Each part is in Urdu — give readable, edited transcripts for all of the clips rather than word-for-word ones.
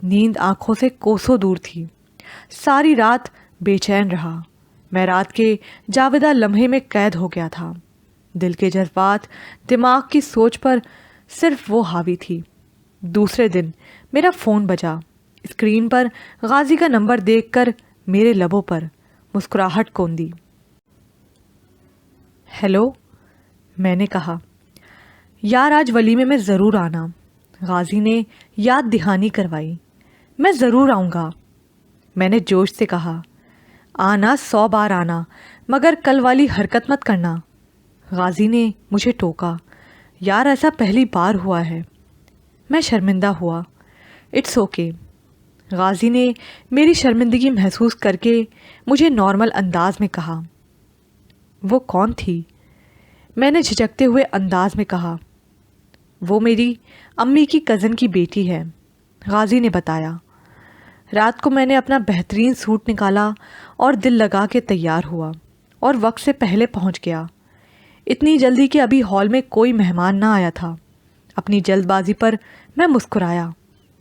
نیند آنکھوں سے کوسوں دور تھی. ساری رات بے چین رہا. میں رات کے جاودہ لمحے میں قید ہو گیا تھا. دل کے جذبات، دماغ کی سوچ پر صرف وہ حاوی تھی. دوسرے دن میرا فون بجا. اسکرین پر غازی کا نمبر دیکھ کر میرے لبوں پر مسکراہٹ کوندی. ہیلو، میں نے کہا. یار آج ولیمے میں ضرور آنا. غازی نے یاد دہانی کروائی. میں ضرور آؤں گا، میں نے جوش سے کہا. آنا 100 بار آنا، مگر کل والی حرکت مت کرنا. غازی نے مجھے ٹوکا. یار ایسا پہلی بار ہوا ہے. میں شرمندہ ہوا. It's okay. غازی نے میری شرمندگی محسوس کر کے مجھے نارمل انداز میں کہا. وہ کون تھی؟ میں نے جھجکتے ہوئے انداز میں کہا. وہ میری امی کی کزن کی بیٹی ہے، غازی نے بتایا. رات کو میں نے اپنا بہترین سوٹ نکالا اور دل لگا کے تیار ہوا اور وقت سے پہلے پہنچ گیا. اتنی جلدی کہ ابھی ہال میں کوئی مہمان نہ آیا تھا. اپنی جلد بازی پر میں مسکرایا.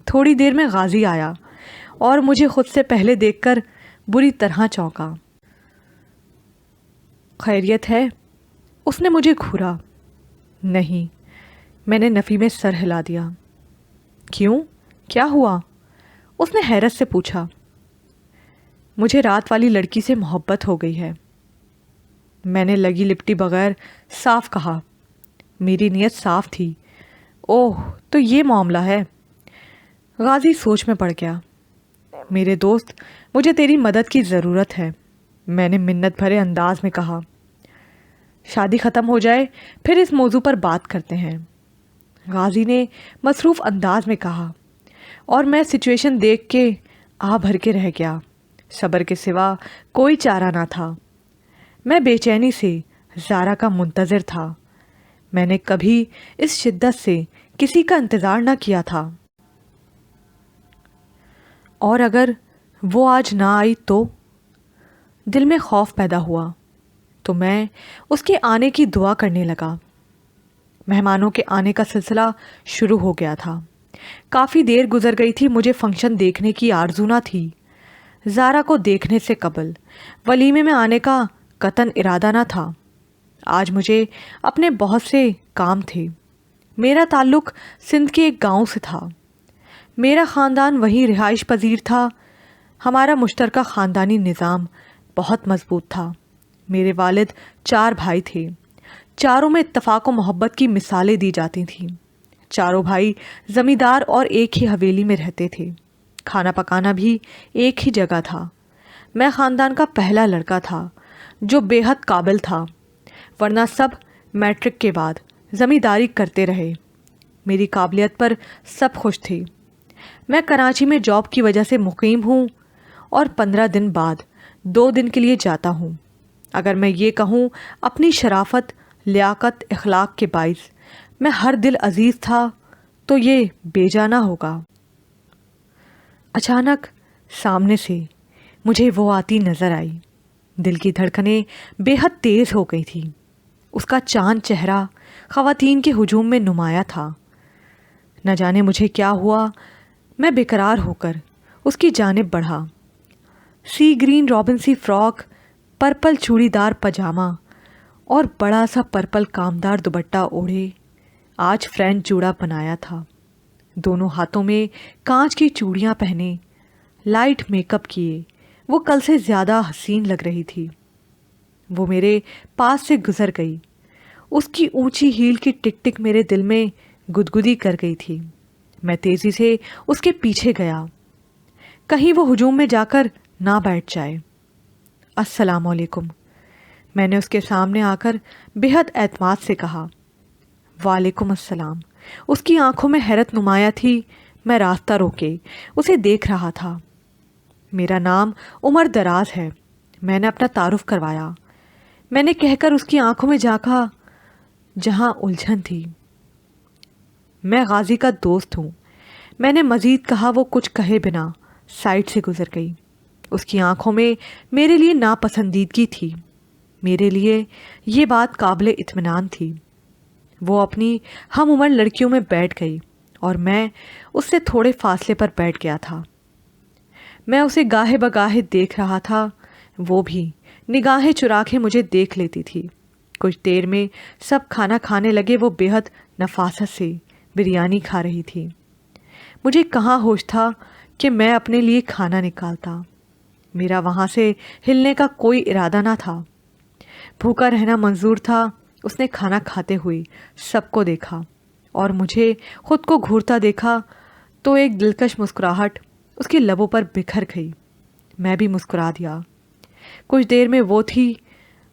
تھوڑی دیر میں غازی آیا اور مجھے خود سے پہلے دیکھ کر بری طرح چونکا. خیریت ہے؟ اس نے مجھے گھورا. نہیں، میں نے نفی میں سر ہلا دیا. کیوں؟ کیا ہوا؟ اس نے حیرت سے پوچھا. مجھے رات والی لڑکی سے محبت ہو گئی ہے، میں نے لگی لپٹی بغیر صاف کہا. میری نیت صاف تھی. اوہ، تو یہ معاملہ ہے. غازی سوچ میں پڑ گیا. میرے دوست، مجھے تیری مدد کی ضرورت ہے، میں نے منت بھرے انداز میں کہا. شادی ختم ہو جائے پھر اس موضوع پر بات کرتے ہیں، غازی نے مصروف انداز میں کہا. اور میں سچویشن دیکھ کے آہ بھر کے رہ گیا. صبر کے سوا کوئی چارہ نہ تھا. میں بے چینی سے زارا کا منتظر تھا. میں نے کبھی اس شدت سے کسی کا انتظار نہ کیا تھا. اور اگر وہ آج نہ آئی تو؟ دل میں خوف پیدا ہوا تو میں اس کے آنے کی دعا کرنے لگا. مہمانوں کے آنے کا سلسلہ شروع ہو گیا تھا. کافی دیر گزر گئی تھی. مجھے فنکشن دیکھنے کی آرزو نہ تھی. زارا کو دیکھنے سے قبل ولیمے میں آنے کا قطعاً ارادہ نہ تھا. آج مجھے اپنے بہت سے کام تھے. میرا تعلق سندھ کے ایک گاؤں سے تھا. میرا خاندان وہیں رہائش پذیر تھا. ہمارا مشترکہ خاندانی نظام بہت مضبوط تھا. میرے والد 4 بھائی تھے. چاروں میں اتفاق و محبت کی مثالیں دی جاتی تھیں. چاروں بھائی زمیندار اور ایک ہی حویلی میں رہتے تھے. کھانا پکانا بھی ایک ہی جگہ تھا. میں خاندان کا پہلا لڑکا تھا جو بے حد قابل تھا، ورنہ سب میٹرک کے بعد زمینداری کرتے رہے. میری قابلیت پر سب خوش تھے. میں کراچی میں جاب کی وجہ سے مقیم ہوں اور 15 دن بعد 2 دن کے لیے جاتا ہوں. اگر میں یہ کہوں اپنی شرافت، لیاقت، اخلاق کے باعث میں ہر دل عزیز تھا تو یہ بے جا نہ ہوگا. اچانک سامنے سے مجھے وہ آتی نظر آئی. دل کی دھڑکنیں بے حد تیز ہو گئی تھی. اس کا چاند چہرہ خواتین کے ہجوم میں نمایاں تھا. نہ جانے مجھے کیا ہوا، میں بیقرار ہو کر اس کی جانب بڑھا. سی گرین رابن سی فراک، پرپل چوڑی دار پاجامہ اور بڑا سا پرپل کامدار دوپٹہ اوڑھے آج فرینچ جوڑا بنایا تھا. دونوں ہاتھوں میں کانچ کی چوڑیاں پہنے، لائٹ میک اپ کیے، وہ کل سے زیادہ حسین لگ رہی تھی. وہ میرے پاس سے گزر گئی. اس کی اونچی ہیل کی ٹک ٹک میرے دل میں گدگدی کر گئی تھی. میں تیزی سے اس کے پیچھے گیا، کہیں وہ ہجوم میں جا کر نہ بیٹھ جائے. السلام علیکم، میں نے اس کے سامنے آ کر بے حد اعتماد سے کہا. وعلیکم السلام. اس کی آنکھوں میں حیرت نمایاں تھی. میں راستہ روکے اسے دیکھ رہا تھا. میرا نام عمر دراز ہے، میں نے اپنا تعارف کروایا. میں نے کہہ کر اس کی آنکھوں میں جھانکا جہاں الجھن تھی. میں غازی کا دوست ہوں، میں نے مزید کہا. وہ کچھ کہے بنا سائڈ سے گزر گئی. اس کی آنکھوں میں میرے لیے ناپسندیدگی تھی. میرے لیے یہ بات قابل اطمینان تھی. وہ اپنی ہم عمر لڑکیوں میں بیٹھ گئی اور میں اس سے تھوڑے فاصلے پر بیٹھ گیا تھا۔ میں اسے گاہے بگاہے دیکھ رہا تھا، وہ بھی نگاہیں چرا کے مجھے دیکھ لیتی تھی۔ کچھ دیر میں سب کھانا کھانے لگے۔ وہ بے حد نفاست سے بریانی کھا رہی تھی۔ مجھے کہاں ہوش تھا کہ میں اپنے لیے کھانا نکالتا۔ میرا وہاں سے ہلنے کا کوئی ارادہ نہ تھا۔ بھوکا رہنا منظور تھا۔ اس نے کھانا کھاتے ہوئے سب کو دیکھا اور مجھے خود کو گھورتا دیکھا تو ایک دلکش مسکراہٹ اس کی لبوں پر بکھر گئی۔ میں بھی مسکرا دیا۔ کچھ دیر میں وہ تھی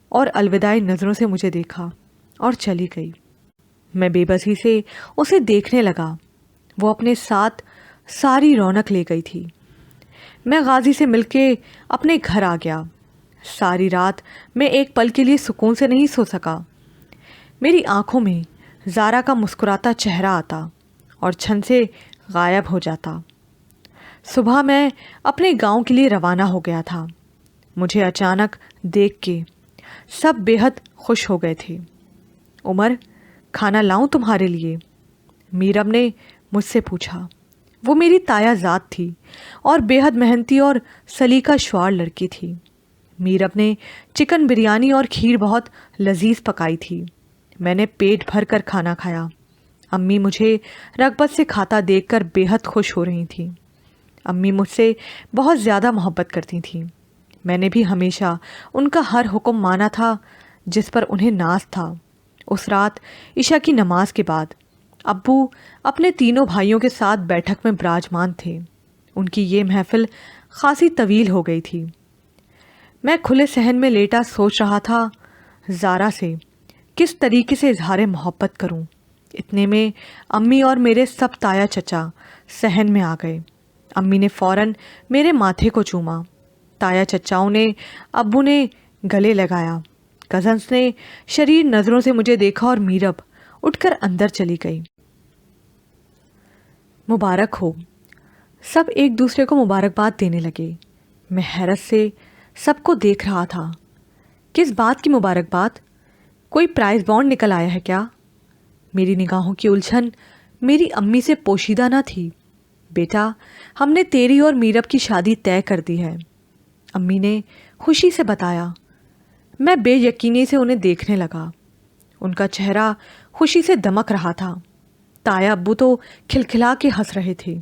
اور الوداعی نظروں سے مجھے دیکھا اور چلی گئی۔ میں بے بسی سے اسے دیکھنے لگا۔ وہ اپنے ساتھ ساری رونق لے گئی تھی۔ میں غازی سے مل کے اپنے گھر آ گیا۔ ساری رات میں ایک پل کے لیے سکون سے نہیں سو سکا۔ میری آنکھوں میں زارا کا مسکراتا چہرہ آتا اور چھن سے غائب ہو جاتا۔ صبح میں اپنے گاؤں کے لیے روانہ ہو گیا تھا۔ مجھے اچانک دیکھ کے سب بے حد خوش ہو گئے تھے۔ عمر، کھانا لاؤں تمہارے لیے؟ میرب نے مجھ سے پوچھا۔ وہ میری تایا ذات تھی اور بے حد محنتی اور سلیقہ شعار لڑکی تھی۔ میرب نے چکن بریانی اور کھیر بہت لذیذ پکائی تھی۔ میں نے پیٹ بھر کر کھانا کھایا۔ امی مجھے رغبت سے کھاتا دیکھ کر بے حد خوش ہو رہی تھیں۔ امی مجھ سے بہت زیادہ محبت کرتی تھیں۔ میں نے بھی ہمیشہ ان کا ہر حکم مانا تھا جس پر انہیں ناز تھا۔ اس رات عشاء کی نماز کے بعد ابو اپنے تینوں بھائیوں کے ساتھ بیٹھک میں براجمان تھے۔ ان کی یہ محفل خاصی طویل ہو گئی تھی۔ میں کھلے صحن میں لیٹا سوچ رہا تھا زارا سے کس طریقے سے اظہار محبت کروں۔ اتنے میں امی اور میرے سب تایا چچا صحن میں آ گئے۔ امی نے فوراً میرے ماتھے کو چوما۔ تایا چچاؤں نے ابو نے گلے لگایا۔ کزنس نے شریر نظروں سے مجھے دیکھا اور میرب اٹھ کر اندر چلی گئی۔ مبارک ہو۔ سب ایک دوسرے کو مبارکباد دینے لگے۔ میں حیرت سے سب کو دیکھ رہا تھا۔ کس بات کی مبارکباد؟ کوئی پرائز بانڈ نکل آیا ہے کیا؟ میری نگاہوں کی الجھن میری امی سے پوشیدہ نہ تھی۔ بیٹا، ہم نے تیری اور میرب کی شادی طے کر دی ہے، امی نے خوشی سے بتایا۔ میں بے یقینی سے انہیں دیکھنے لگا۔ ان کا چہرہ خوشی سے دمک رہا تھا۔ تایا ابو تو کھلکھلا کے ہنس رہے تھے۔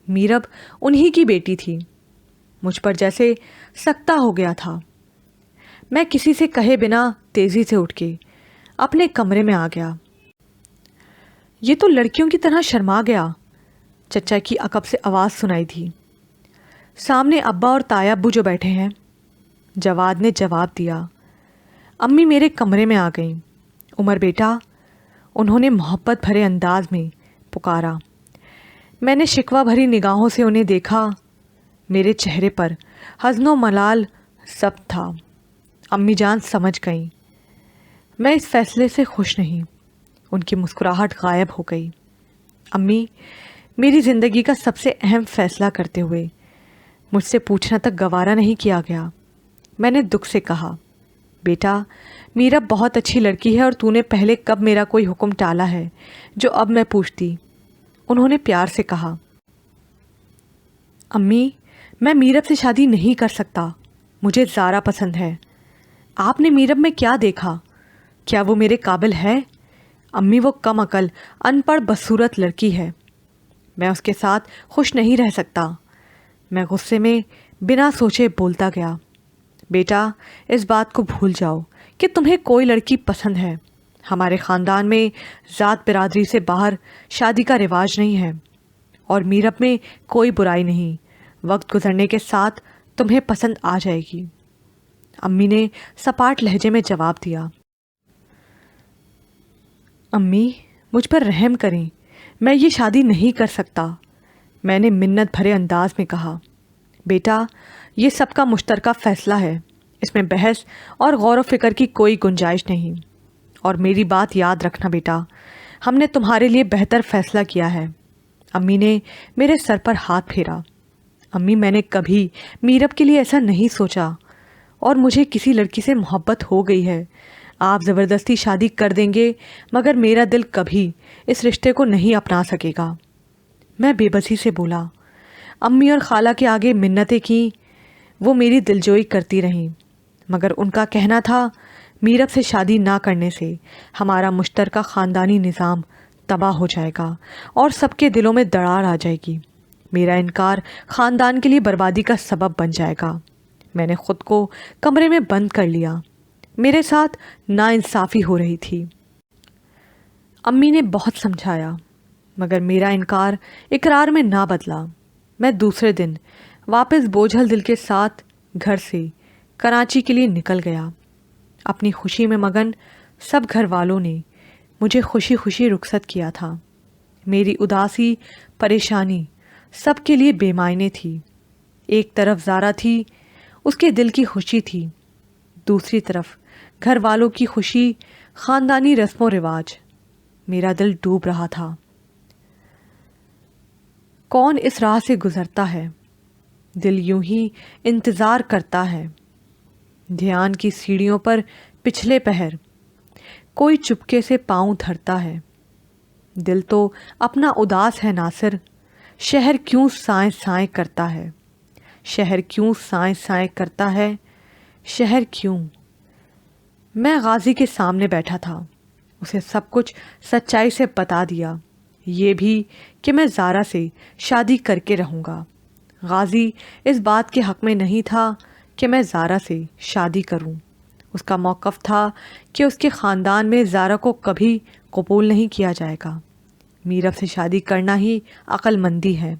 میرب انہی کی بیٹی تھی۔ مجھ پر جیسے سکتہ ہو گیا تھا۔ میں کسی سے کہے بنا تیزی سے اٹھ کے اپنے کمرے میں آ گیا۔ یہ تو لڑکیوں کی طرح شرما گیا، چچا کی عقب سے آواز سنائی تھی۔ سامنے ابا اور تایا ابو جو بیٹھے ہیں، جواد نے جواب دیا۔ امی میرے کمرے میں آ گئیں۔ عمر بیٹا، انہوں نے محبت بھرے انداز میں پکارا۔ میں نے شکوہ بھری نگاہوں سے انہیں دیکھا۔ میرے چہرے پر حزن و ملال سب تھا۔ امی جان سمجھ گئیں میں اس فیصلے سے خوش نہیں۔ ان کی مسکراہٹ غائب ہو گئی۔ امی، میری زندگی کا سب سے اہم فیصلہ کرتے ہوئے مجھ سے پوچھنا تک گوارا نہیں کیا گیا۔ میں نے دکھ سے کہا، بیٹا، میرا بہت اچھی لڑکی ہے اور تو نے پہلے کب میرا کوئی حکم ٹالا ہے جو اب میں پوچھتی؟ انہوں نے پیار سے کہا۔ امی، میں میرب سے شادی نہیں کر سکتا۔ مجھے زارا پسند ہے۔ آپ نے میرب میں کیا دیکھا؟ کیا وہ میرے قابل ہے؟ امی، وہ کم عقل، ان پڑھ بدصورت لڑکی ہے۔ میں اس کے ساتھ خوش نہیں رہ سکتا۔ میں غصے میں بنا سوچے بولتا گیا۔ بیٹا، اس بات کو بھول جاؤ کہ تمہیں کوئی لڑکی پسند ہے۔ ہمارے خاندان میں ذات برادری سے باہر شادی کا رواج نہیں ہے اور میرب میں کوئی برائی نہیں۔ وقت گزرنے کے ساتھ تمہیں پسند آ جائے گی۔ امی نے سپاٹ لہجے میں جواب دیا۔ امی، مجھ پر رحم کریں، میں یہ شادی نہیں کر سکتا، میں نے منت بھرے انداز میں کہا۔ بیٹا، یہ سب کا مشترکہ فیصلہ ہے، اس میں بحث اور غور و فکر کی کوئی گنجائش نہیں۔ اور میری بات یاد رکھنا بیٹا، ہم نے تمہارے لیے بہتر فیصلہ کیا ہے۔ امی نے میرے سر پر ہاتھ پھیرا۔ امی، میں نے کبھی میرب کے لیے ایسا نہیں سوچا اور مجھے کسی لڑکی سے محبت ہو گئی ہے۔ آپ زبردستی شادی کر دیں گے مگر میرا دل کبھی اس رشتے کو نہیں اپنا سکے گا۔ میں بے بسی سے بولا۔ امی اور خالہ کے آگے منتیں کیں، وہ میری دلجوئی کرتی رہیں، مگر ان کا کہنا تھا میرب سے شادی نہ کرنے سے ہمارا مشترکہ خاندانی نظام تباہ ہو جائے گا اور سب کے دلوں میں دراڑ آ جائے گی۔ میرا انکار خاندان کے لیے بربادی کا سبب بن جائے گا۔ میں نے خود کو کمرے میں بند کر لیا۔ میرے ساتھ ناانصافی ہو رہی تھی۔ امی نے بہت سمجھایا مگر میرا انکار اقرار میں نہ بدلا۔ میں دوسرے دن واپس بوجھل دل کے ساتھ گھر سے کراچی کے لیے نکل گیا۔ اپنی خوشی میں مگن سب گھر والوں نے مجھے خوشی خوشی رخصت کیا تھا۔ میری اداسی، پریشانی سب کے لیے بے معنی تھی۔ ایک طرف زارا تھی، اس کے دل کی خوشی تھی، دوسری طرف گھر والوں کی خوشی، خاندانی رسم و رواج۔ میرا دل ڈوب رہا تھا۔ کون اس راہ سے گزرتا ہے، دل یوں ہی انتظار کرتا ہے۔ دھیان کی سیڑھیوں پر پچھلے پہر کوئی چپکے سے پاؤں دھرتا ہے۔ دل تو اپنا اداس ہے ناصر، شہر کیوں سائیں سائیں کرتا ہے، شہر کیوں سائیں سائیں کرتا ہے، شہر کیوں۔ میں غازی کے سامنے بیٹھا تھا، اسے سب کچھ سچائی سے بتا دیا، یہ بھی کہ میں زارا سے شادی کر کے رہوں گا۔ غازی اس بات کے حق میں نہیں تھا کہ میں زارا سے شادی کروں۔ اس کا موقف تھا کہ اس کے خاندان میں زارا کو کبھی قبول نہیں کیا جائے گا۔ میرب سے شادی کرنا ہی عقل مندی ہے۔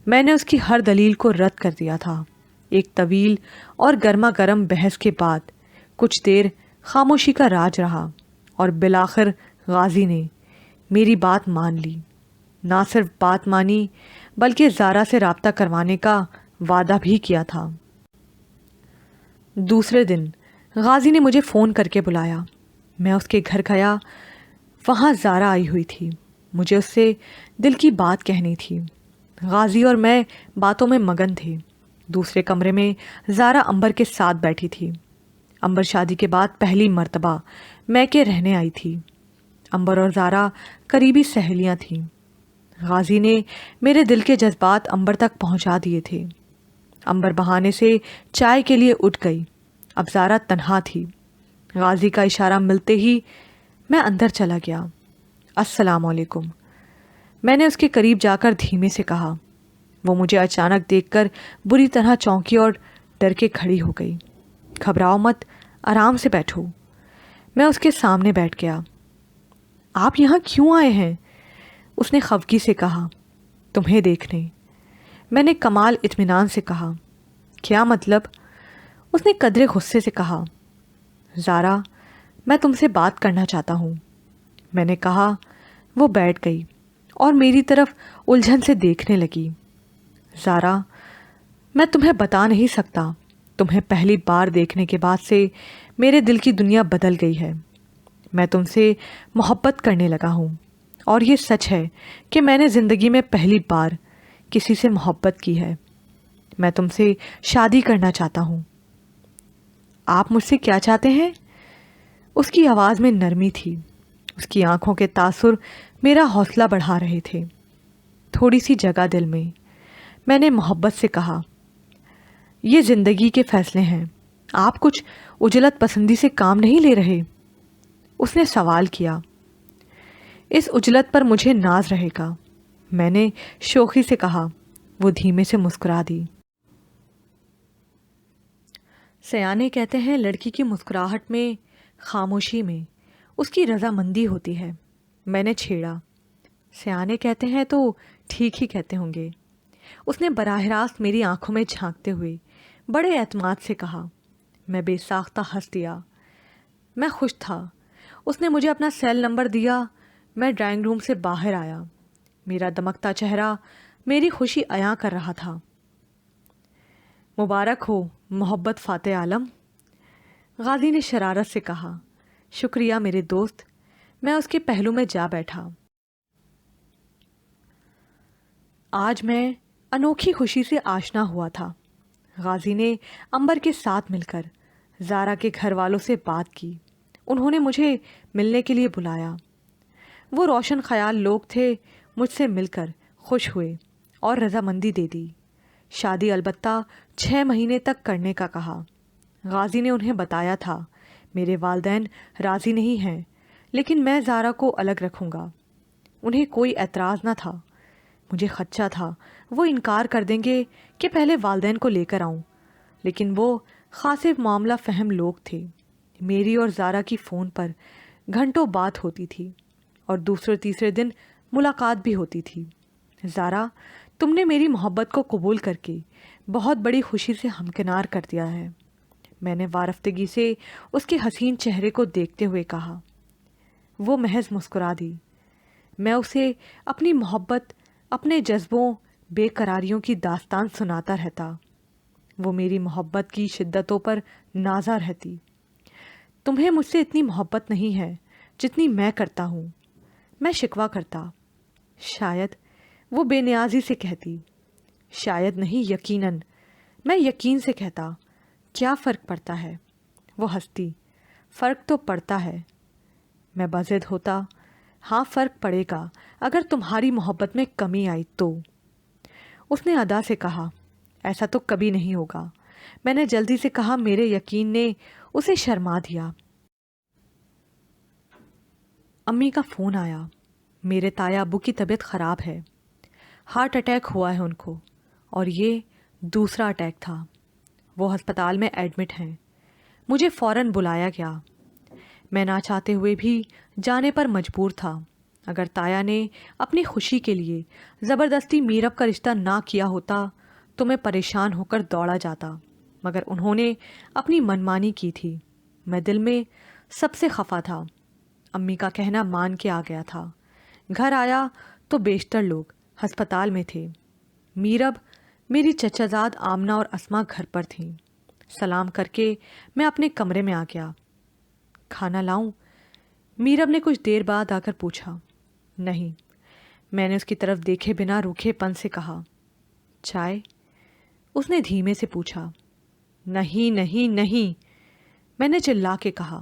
میں نے اس کی ہر دلیل کو رد کر دیا تھا۔ ایک طویل اور گرما گرم بحث کے بعد کچھ دیر خاموشی کا راج رہا اور بالآخر غازی نے میری بات مان لی۔ نہ صرف بات مانی بلکہ زارا سے رابطہ کروانے کا وعدہ بھی کیا تھا۔ دوسرے دن غازی نے مجھے فون کر کے بلایا۔ میں اس کے گھر گیا، وہاں زارا آئی ہوئی تھی۔ مجھے اس سے دل کی بات کہنی تھی۔ غازی اور میں باتوں میں مگن تھے۔ دوسرے کمرے میں زارا امبر کے ساتھ بیٹھی تھی۔ امبر شادی کے بعد پہلی مرتبہ میں کے رہنے آئی تھی۔ امبر اور زارا قریبی سہیلیاں تھیں۔ غازی نے میرے دل کے جذبات امبر تک پہنچا دیے تھے۔ امبر بہانے سے چائے کے لیے اٹھ گئی۔ اب زارا تنہا تھی۔ غازی کا اشارہ ملتے ہی میں اندر چلا گیا۔ السلام علیکم، میں نے اس کے قریب جا کر دھیمے سے کہا۔ وہ مجھے اچانک دیکھ کر بری طرح چونکی اور ڈر کے کھڑی ہو گئی۔ گھبراؤ مت، آرام سے بیٹھو۔ میں اس کے سامنے بیٹھ گیا۔ آپ یہاں کیوں آئے ہیں؟ اس نے خفگی سے کہا۔ تمہیں دیکھنے۔ میں نے کمال اطمینان سے کہا۔ کیا مطلب؟ اس نے قدرے غصے سے کہا۔ زارا، میں تم سے بات کرنا چاہتا ہوں۔ میں نے کہا۔ وہ بیٹھ گئی اور میری طرف الجھن سے دیکھنے لگی۔ زارا، میں تمہیں بتا نہیں سکتا، تمہیں پہلی بار دیکھنے کے بعد سے میرے دل کی دنیا بدل گئی ہے۔ میں تم سے محبت کرنے لگا ہوں، اور یہ سچ ہے کہ میں نے زندگی میں پہلی بار کسی سے محبت کی ہے۔ میں تم سے شادی کرنا چاہتا ہوں۔ آپ مجھ سے کیا چاہتے ہیں؟ اس کی آواز میں نرمی تھی، اس کی آنکھوں کے تاثر میرا حوصلہ بڑھا رہے تھے۔ تھوڑی سی جگہ دل میں نے محبت سے کہا۔ یہ زندگی کے فیصلے ہیں، آپ کچھ اجلت پسندی سے کام نہیں لے رہے؟ اس نے سوال کیا۔ اس اجلت پر مجھے ناز رہے گا، میں نے شوخی سے کہا۔ وہ دھیمے سے مسکرا دی۔ سیانے کہتے ہیں لڑکی کی مسکراہٹ میں، خاموشی میں اس کی رضامندی ہوتی ہے۔ میں نے چھیڑا۔ سیانے کہتے ہیں تو ٹھیک ہی کہتے ہوں گے۔ اس نے براہ راست میری آنکھوں میں جھانکتے ہوئے بڑے اعتماد سے کہا۔ میں بے ساختہ ہنس دیا۔ میں خوش تھا۔ اس نے مجھے اپنا سیل نمبر دیا۔ میں ڈرائنگ روم سے باہر آیا۔ میرا دمکتا چہرہ میری خوشی عیاں کر رہا تھا۔ مبارک ہو محبت فاتح عالم، غازی نے شرارت سے کہا۔ شکریہ میرے دوست۔ میں اس کے پہلو میں جا بیٹھا۔ آج میں انوکھی خوشی سے آشنا ہوا تھا۔ غازی نے امبر کے ساتھ مل کر زارا کے گھر والوں سے بات کی۔ انہوں نے مجھے ملنے کے لیے بلایا۔ وہ روشن خیال لوگ تھے، مجھ سے مل کر خوش ہوئے اور رضامندی دے دی۔ شادی البتہ 6 مہینے تک کرنے کا کہا۔ غازی نے انہیں بتایا تھا میرے والدین راضی نہیں ہیں، لیکن میں زارا کو الگ رکھوں گا۔ انہیں کوئی اعتراض نہ تھا۔ مجھے خدشہ تھا وہ انکار کر دیں گے کہ پہلے والدین کو لے کر آؤں، لیکن وہ خاصے معاملہ فہم لوگ تھے۔ میری اور زارا کی فون پر گھنٹوں بات ہوتی تھی اور دوسرے تیسرے دن ملاقات بھی ہوتی تھی۔ زارا، تم نے میری محبت کو قبول کر کے بہت بڑی خوشی سے ہمکنار کر دیا ہے، میں نے وارفتگی سے اس کے حسین چہرے کو دیکھتے ہوئے کہا۔ وہ محض مسکرا دی۔ میں اسے اپنی محبت، اپنے جذبوں، بے قراریوں کی داستان سناتا رہتا۔ وہ میری محبت کی شدتوں پر نازا رہتی۔ تمہیں مجھ سے اتنی محبت نہیں ہے جتنی میں کرتا ہوں، میں شکوہ کرتا۔ شاید وہ بے نیازی سے کہتی، شاید نہیں، یقیناً، میں یقین سے کہتا، کیا فرق پڑتا ہے؟ وہ ہنستی، فرق تو پڑتا ہے۔ میں بضد ہوتا، ہاں فرق پڑے گا اگر تمہاری محبت میں کمی آئی تو۔ اس نے ادا سے کہا، ایسا تو کبھی نہیں ہوگا۔ میں نے جلدی سے کہا۔ میرے یقین نے اسے شرما دیا۔ امی کا فون آیا۔ میرے تایا ابو کی طبیعت خراب ہے، ہارٹ اٹیک ہوا ہے ان کو، اور یہ دوسرا اٹیک تھا۔ وہ ہسپتال میں ایڈمٹ ہیں۔ مجھے فوراً بلایا گیا۔ میں نہ چاہتے ہوئے بھی جانے پر مجبور تھا۔ اگر تایا نے اپنی خوشی کے لیے زبردستی میرب کا رشتہ نہ کیا ہوتا تو میں پریشان ہو کر دوڑا جاتا، مگر انہوں نے اپنی منمانی کی تھی۔ میں دل میں سب سے خفا تھا۔ امی کا کہنا مان کے آ گیا تھا۔ گھر آیا تو بیشتر لوگ ہسپتال میں تھے۔ میرب، میری چچا زاد آمنہ اور اسما گھر پر تھیں۔ سلام کر کے میں اپنے کمرے میں آ گیا۔ کھانا لاؤں؟ میرب نے کچھ دیر بعد آ کر پوچھا۔ نہیں، میں نے اس کی طرف دیکھے بنا روکھے پن سے کہا۔ چائے؟ اس نے دھیمے سے پوچھا۔ نہیں نہیں نہیں، میں نے چلا کے کہا۔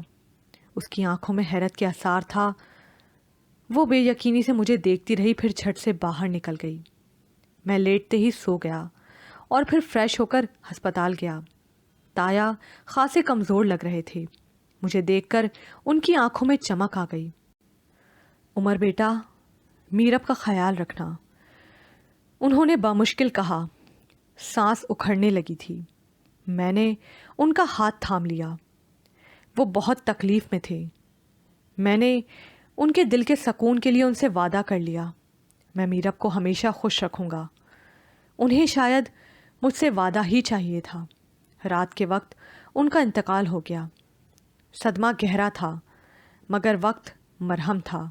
اس کی آنکھوں میں حیرت کے آثار تھا۔ وہ بے یقینی سے مجھے دیکھتی رہی، پھر جھٹ سے باہر نکل گئی۔ میں لیٹتے ہی سو گیا اور پھر فریش ہو کر ہسپتال گیا۔ تایا خاصے کمزور لگ رہے تھے۔ مجھے دیکھ کر ان کی آنکھوں میں چمک آ گئی۔ عمر بیٹا، میرب کا خیال رکھنا، انہوں نے بامشکل کہا۔ سانس اکھڑنے لگی تھی۔ میں نے ان کا ہاتھ تھام لیا۔ وہ بہت تکلیف میں تھے۔ میں نے ان کے دل کے سکون کے لیے ان سے وعدہ کر لیا، میں میرب کو ہمیشہ خوش رکھوں گا۔ انہیں شاید مجھ سے وعدہ ہی چاہیے تھا۔ رات کے وقت ان کا انتقال ہو گیا۔ صدمہ گہرا تھا، مگر وقت مرہم تھا۔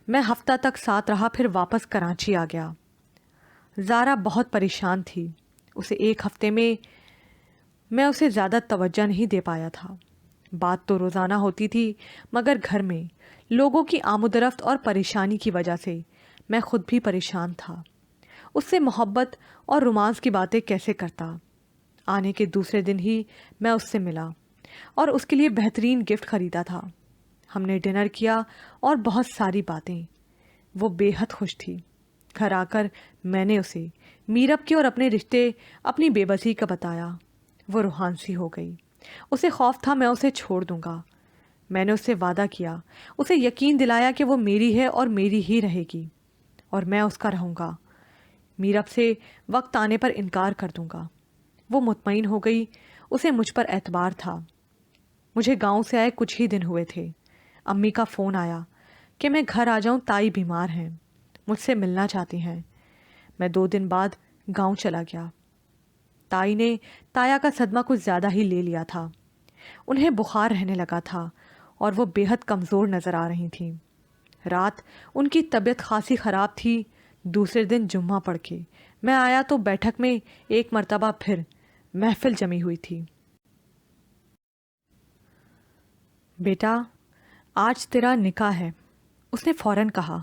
میں ہفتہ تک ساتھ رہا، پھر واپس کراچی آ گیا۔ زارا بہت پریشان تھی۔ اسے ایک ہفتے میں اسے زیادہ توجہ نہیں دے پایا تھا۔ بات تو روزانہ ہوتی تھی، مگر گھر میں لوگوں کی آمد و رفت اور پریشانی کی وجہ سے میں خود بھی پریشان تھا۔ اس سے محبت اور رومانس کی باتیں کیسے کرتا؟ آنے کے دوسرے دن ہی میں اس سے ملا اور اس کے لیے بہترین گفٹ خریدا تھا۔ ہم نے ڈنر کیا اور بہت ساری باتیں۔ وہ بے حد خوش تھی۔ گھر آ کر میں نے اسے میرب کے اور اپنے رشتے، اپنی بے بسی کا بتایا۔ وہ روحان سی ہو گئی۔ اسے خوف تھا میں اسے چھوڑ دوں گا۔ میں نے اس سے وعدہ کیا، اسے یقین دلایا کہ وہ میری ہے اور میری ہی رہے گی، اور میں اس کا رہوں گا۔ میرب سے وقت آنے پر انکار کر دوں گا۔ وہ مطمئن ہو گئی۔ اسے مجھ پر اعتبار تھا۔ مجھے گاؤں سے آئے کچھ ہی دن ہوئے تھے۔ امی کا فون آیا کہ میں گھر آ جاؤں، تائی بیمار ہیں، مجھ سے ملنا چاہتی ہیں۔ میں 2 دن بعد گاؤں چلا گیا۔ تائی نے تایا کا صدمہ کچھ زیادہ ہی لے لیا تھا۔ انہیں بخار رہنے لگا تھا اور وہ بے حد کمزور نظر آ رہی تھیں۔ رات ان کی طبیعت خاصی خراب تھی۔ دوسرے دن جمعہ پڑھ کے میں آیا تو بیٹھک میں ایک مرتبہ پھر محفل جمی ہوئی تھی۔ بیٹا، آج تیرا نکاح ہے، اس نے فوراً کہا۔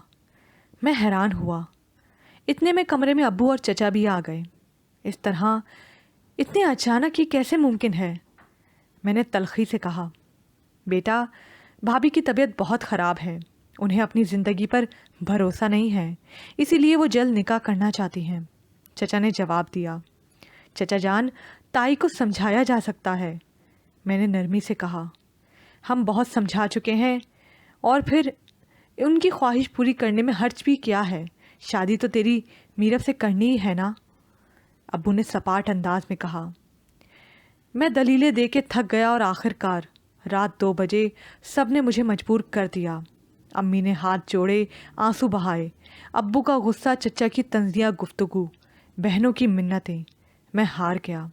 میں حیران ہوا۔ اتنے میں کمرے میں ابو اور چچا بھی آ گئے۔ اس طرح اتنے اچانک یہ کیسے ممکن ہے؟ میں نے تلخی سے کہا۔ بیٹا، بھابھی کی طبیعت بہت خراب ہے، انہیں اپنی زندگی پر بھروسہ نہیں ہے، اسی لیے وہ جلد نکاح کرنا چاہتی ہیں۔ چچا نے جواب دیا۔ چچا جان، تائی کو سمجھایا جا سکتا ہے، میں نے نرمی سے کہا۔ ہم بہت سمجھا چکے ہیں، اور پھر ان کی خواہش پوری کرنے میں حرج بھی کیا ہے؟ شادی تو تیری میرب سے کرنی ہی ہے نا؟ ابو نے سپاٹ انداز میں کہا۔ میں دلیلیں دے کے تھک گیا اور آخر کار رات 2 بجے سب نے مجھے مجبور کر دیا۔ امی نے ہاتھ جوڑے، آنسو بہائے، ابو کا غصہ، چچا کی طنزیہ گفتگو، بہنوں کی منتیں۔ میں ہار گیا۔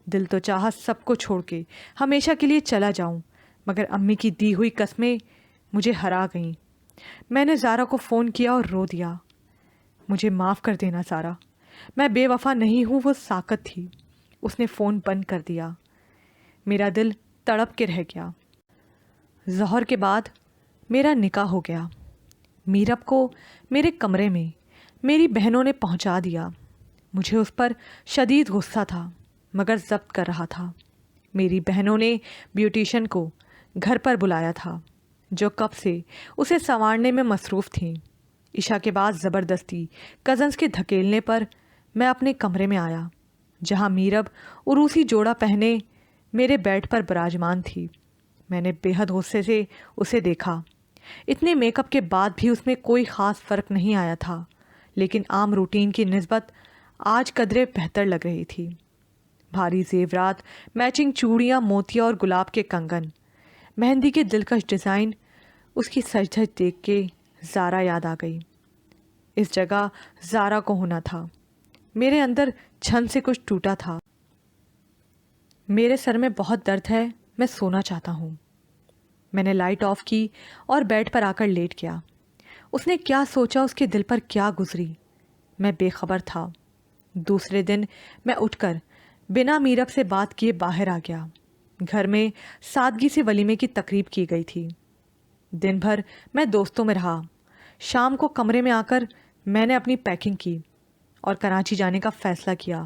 دل تو چاہا سب کو چھوڑ کے ہمیشہ کے لیے چلا جاؤں، مگر امی کی دی ہوئی قسمیں مجھے ہرا گئیں۔ میں نے زارا کو فون کیا اور رو دیا۔ مجھے معاف کر دینا زارا، میں بے وفا نہیں ہوں، وہ ساکت تھی۔ اس نے فون بند کر دیا۔ میرا دل تڑپ کے رہ گیا۔ ظہر کے بعد میرا نکاح ہو گیا۔ میرب کو میرے کمرے میں میری بہنوں نے پہنچا دیا۔ مجھے اس پر شدید غصہ تھا، مگر ضبط کر رہا تھا۔ میری بہنوں نے بیوٹیشن کو گھر پر بلایا تھا، جو کب سے اسے سنوارنے میں مصروف تھیں۔ عشاء کے بعد زبردستی کزنز کے دھکیلنے پر میں اپنے کمرے میں آیا، جہاں میرب عروسی جوڑا پہنے میرے بیڈ پر براجمان تھی۔ میں نے بے حد غصے سے اسے دیکھا۔ اتنے میک اپ کے بعد بھی اس میں کوئی خاص فرق نہیں آیا تھا، لیکن عام روٹین کی نسبت آج قدرے بہتر لگ رہی تھی۔ بھاری زیورات، میچنگ چوڑیاں، موتیا اور گلاب کے کنگن، مہندی کے دلکش ڈیزائن، اس کی سج دھج دیکھ کے زارا یاد آ گئی۔ اس جگہ زارا کو ہونا تھا۔ میرے اندر چھن سے کچھ ٹوٹا تھا۔ میرے سر میں بہت درد ہے، میں سونا چاہتا ہوں۔ میں نے لائٹ آف کی اور بیڈ پر آ کر لیٹ گیا۔ اس نے کیا سوچا، اس کے دل پر کیا گزری، میں بے خبر تھا۔ دوسرے دن میں اٹھ کر بنا میرب سے بات کیے باہر آ گیا۔ گھر میں سادگی سے ولیمے کی تقریب کی گئی تھی۔ دن بھر میں دوستوں میں رہا۔ شام کو کمرے میں آ کر میں نے اپنی پیکنگ کی اور کراچی جانے کا فیصلہ کیا۔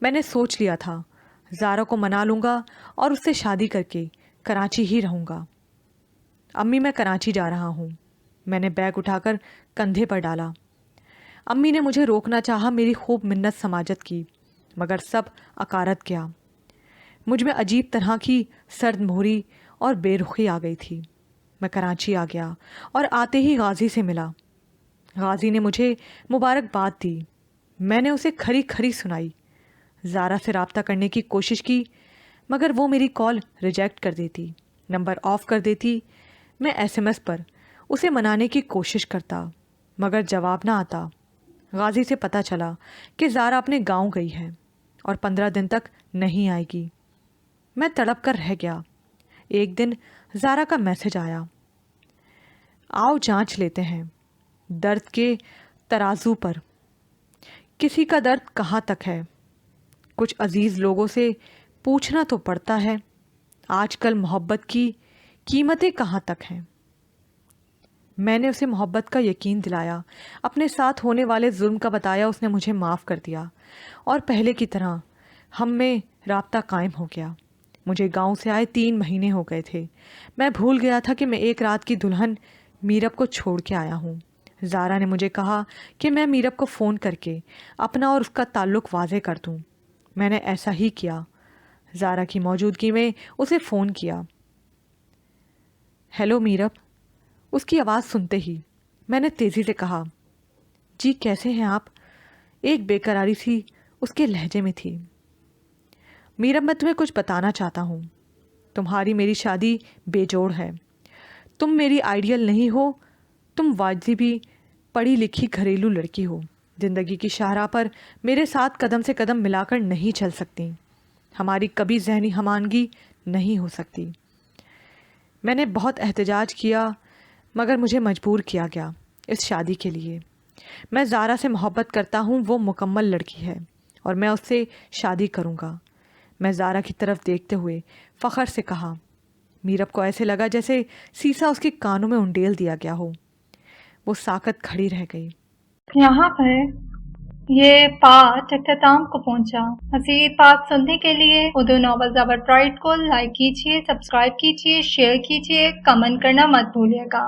میں نے سوچ لیا تھا زارا کو منا لوں گا اور اس سے شادی کر کے کراچی ہی رہوں گا۔ امی، میں کراچی جا رہا ہوں، میں نے بیگ اٹھا کر کندھے پر ڈالا۔ امی نے مجھے روکنا چاہا، میری خوب منت سماجت کی، مگر سب اکارت گیا۔ مجھ میں عجیب طرح کی سرد مہری اور بے رخی آ گئی تھی۔ میں کراچی آ گیا اور آتے ہی غازی سے ملا۔ غازی نے مجھے مبارکباد دی۔ میں نے اسے کھری کھری سنائی۔ زارا سے رابطہ کرنے کی کوشش کی، مگر وہ میری کال ریجیکٹ کر دیتی، نمبر آف کر دیتی۔ میں SMS پر اسے منانے کی کوشش کرتا، مگر جواب نہ آتا۔ غازی سے پتہ چلا کہ زارا اپنے گاؤں گئی ہے اور 15 دن تک نہیں آئے گی۔ میں تڑپ کر رہ گیا۔ ایک دن زارا کا میسج آیا، آؤ جانچ لیتے ہیں درد کے ترازو پر، کسی کا درد کہاں تک ہے، کچھ عزیز لوگوں سے پوچھنا تو پڑتا ہے، آج کل محبت کی قیمتیں کہاں تک ہیں۔ میں نے اسے محبت کا یقین دلایا، اپنے ساتھ ہونے والے ظلم کا بتایا، اس نے مجھے معاف کر دیا اور پہلے کی طرح ہم میں رابطہ قائم ہو گیا۔ مجھے گاؤں سے آئے 3 مہینے ہو گئے تھے۔ میں بھول گیا تھا کہ میں ایک رات کی دلہن میرب کو چھوڑ کے آیا ہوں۔ زارا نے مجھے کہا کہ میں میرب کو فون کر کے اپنا اور اس کا تعلق واضح کر دوں۔ میں نے ایسا ہی کیا۔ زارا کی موجودگی میں اسے فون کیا۔ ہیلو میرب، اس کی آواز سنتے ہی میں نے تیزی سے کہا، جی کیسے ہیں آپ؟ ایک بے قراری سی اس کے لہجے میں تھی۔ میرب، میں تمہیں کچھ بتانا چاہتا ہوں، تمہاری میری شادی بے جوڑ ہے۔ تم میری آئیڈیل نہیں ہو، تم واجبی پڑھی لکھی گھریلو لڑکی ہو، زندگی کی شاہراہ پر میرے ساتھ قدم سے قدم ملا کر نہیں چل سکتی، ہماری کبھی ذہنی ہمانگی نہیں ہو سکتی۔ میں نے بہت احتجاج کیا، مگر مجھے مجبور کیا گیا اس شادی کے لیے۔ میں زارا سے محبت کرتا ہوں، وہ مکمل لڑکی ہے اور میں اس سے شادی کروں گا۔ میں زارا کی طرف دیکھتے ہوئے فخر سے کہا۔ میرب کو ایسے لگا جیسے سیسا اس کے کانوں میں انڈیل دیا گیا ہو۔ وہ ساکت کھڑی رہ گئی۔ یہاں پر یہ پارٹ اختتام کو پہنچا۔ مزید پارٹ سننے کے لیے اردو ناول زبر پرائڈ کو لائک کیجیے، سبسکرائب کیجیے، شیئر کیجیے، کمنٹ کرنا مت بھولیے گا۔